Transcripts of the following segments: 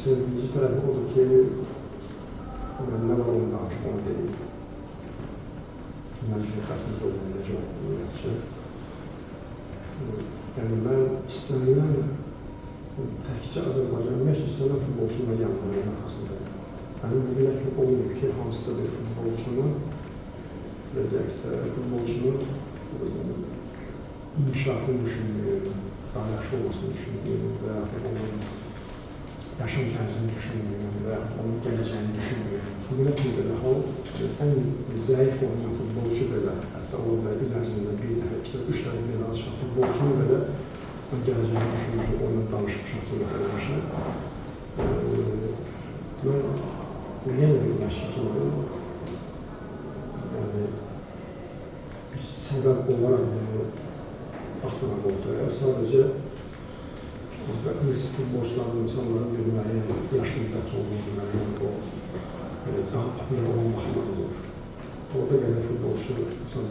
Sevgili tarafı odur ki, ne var onu danışıp onu deyil. Mən şirkətimiz olmayacaq olmayacaq. Yəni, mən istənilən təkcə Azərbaycan məşq istənilən futbolçunun yanlarının arxasındayım. Mənim bilmək ki, olmuyor ki, hansısa bir futbolçunun inkişafını düşünmüyor, daha yaxşı olmasını düşünmüyor və onun yaşam tərzini düşünmüyor və onun gələcəyini düşünmüyor. Ümumiyyət belə hal, ən zəif oynayan futbolçu belə, hətta o da il ərzində bir dəfə, iki dəfə, üç dəfə medal çıxan futbolçunu belə gələcəyini düşünmüyor, onunla danışmışam sonra eləmişəm. Mən yenə bir məşqçiyim. Yəni, bir səbəb olaraq bunu atmaq ortaya. Sadəcə biz futbolçuların, insanların bir müəyyən yaş müddəti olduğu müəyyən o daha popülər olan vaxtlar olur. Orada gələn futbolçu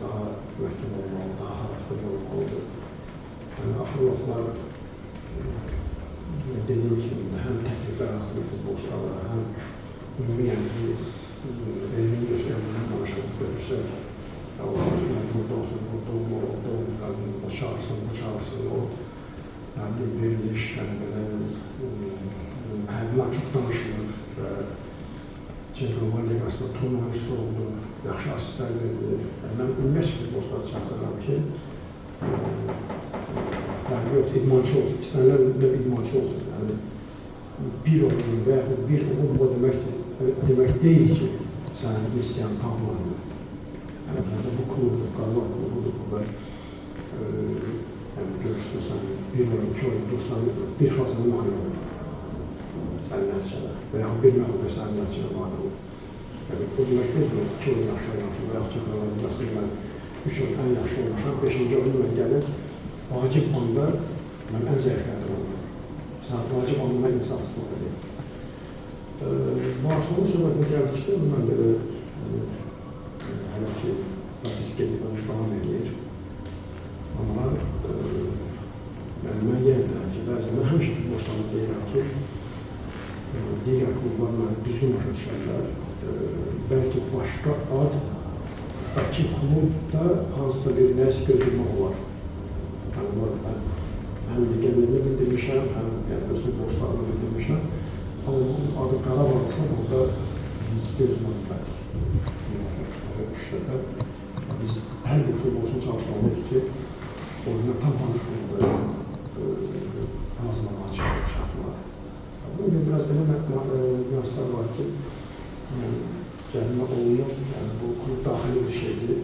daha möhkəm olmalı, daha xarakterli olmalıdır. Yəni, axır vaxtlar dediyim kimi, həm təkliflər arasında futbolçularla, həm ümumi elmin göstərdiğini danışaq, görürsək, burada otur, burada o çağırsın, bu çağırsın, o veriliş, həddindən çox danışılır və Çempionlar Liqasında turnuvası oldu, yaxşı asistlər verilir. Mən ümumiyyətlə futbolçuları çağırıram ki, idmançı olsun, istənilən idmançı olsun. Bir oyun və yaxud bir oyun bu demək deyil ki, sənin missiyanı tamamlanır. Bu klubdur, qazan klubudur, bu və görürsün, sən bir oyun, iki oyun dursan, bir xasını mani olur. Sənin nəticələr və yaxud bir məxluqda sənin nəticələr mani olur. Bu demək deyil ki, iki oyun yaxşı oynamışım və yaxud Çempionlar Liqasında mən üç oyun ən yaxşı oynamışam, beşinci oyunu mən gəlib vacib anda mən ən zəiflərdən olmalıyım. Vacib anda mən insafsızlıq edeyim. Barcelona söhbətini gəldikdə, mən belə hələ ki, proses gedib davam edir. Amma mən yenə deyirəm ki, bəzən mən həmişə futbolçularına deyirəm ki, digər klublarla düzgün başa düşərlər. Bəlkə başqa addakı klubda hansısa bir nəsə götürmək olar. Həm legionerlə bildirmişəm, həm futbolçularla bildirmişəm. Amma bunun adı Qarabağdırsa, burada biz gözləməliyik. Biz hər bir futbolçunu çalışmalıyıq ki, oyuna tam hazır futbolda hazırlamağa çalışmalar. Bugün biraz belə nüanslar var ki, gəlmə olunur, bu klub daxili bir şeydir,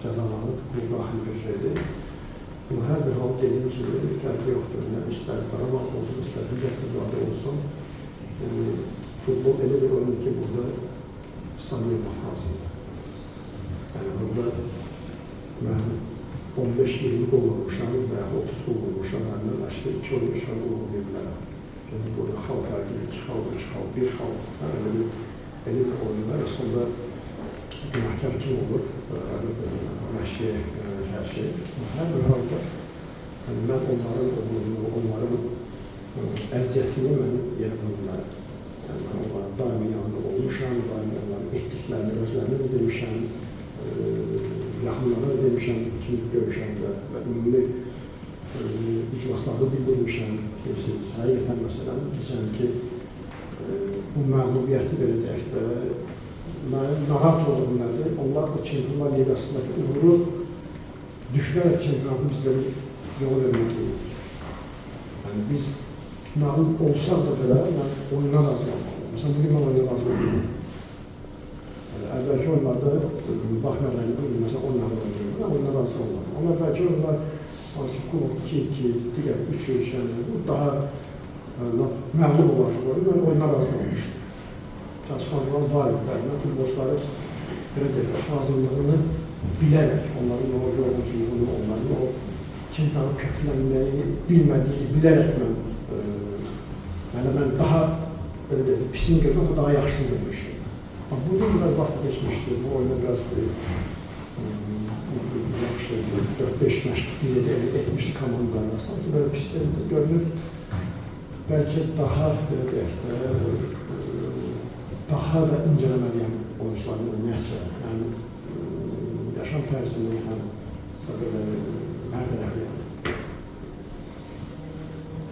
cəzalanıb, klub daxili bir şeydir. Amma hər bir hal dediyim kimi, fərqi yoxdur. İstər Qarabağ olsun, istər digər klublarda olsun. Futbol elə bir oyundur ki, burada stabil olmaq lazımdır. Yəni, burada mən 15-20 qol vurmuşam və 30 qol vurmuşam, məndən başqa 2 oyun 3 qol vurmayabilirəm. Yəni, burada xal fərqi, 2 xal, 3 xal, 1 xal, elə bir oyunlar. Aslında günahkar kim olur? Məşqi hər şey. Hər bir halda mən onların uğurluğunu, onların əziyyətini mən yerə qoyulmayım. Mən onların daimi yanında olmuşam, daimi onların etdiklərini, özlərini də demişəm, yaxınlara demişəm, kimi görüşəndə və ümumi iclaslarda bildirmişəm ki, həqiqətən məsələn, keçən ki, bu məğlubiyyəti belə deyək və narahat olduğum nədir? Onlar bu Çempionlar Liqasındakı uğuru düşünərək çempionatı bizləri yola vermək deyil. Yəni, biz məğlub olsaq da belə, oyuna razı qalmalıyıq. Məsələn, bugün mən oyuna razı qalmalıyım. Əvvəlki oyunlarda baxmayaraq, məsələn, oyunları oynayırım, mən oyuna razı qalmalıyım. Amma əvvəlki oyunlar, hansı klub 2-2, digər 3-3, daha məğlub olaraq oyun, mən oyuna razı qalmışdım. Çalışmadılar var idlərlə, futbolçuları belə deyirlər, hazırlığını bilərək, onların o yorğunculuğunu, onların o çempionatı köklənməyi bilmədiyi bilərək mən daha belə deyirəm, pisini görmək, daha yaxşısını görmüşdüm. Bugün biraz vaxt geçmişdi, bu oyuna biraz yaxşı 4-5 məşq etmişdi komandayla, sanki böyle pis görünür. bəlkə daha daha da incələməliyəm oyuncuların ümumiyyətcə, yəni yaşam tərzini həm belə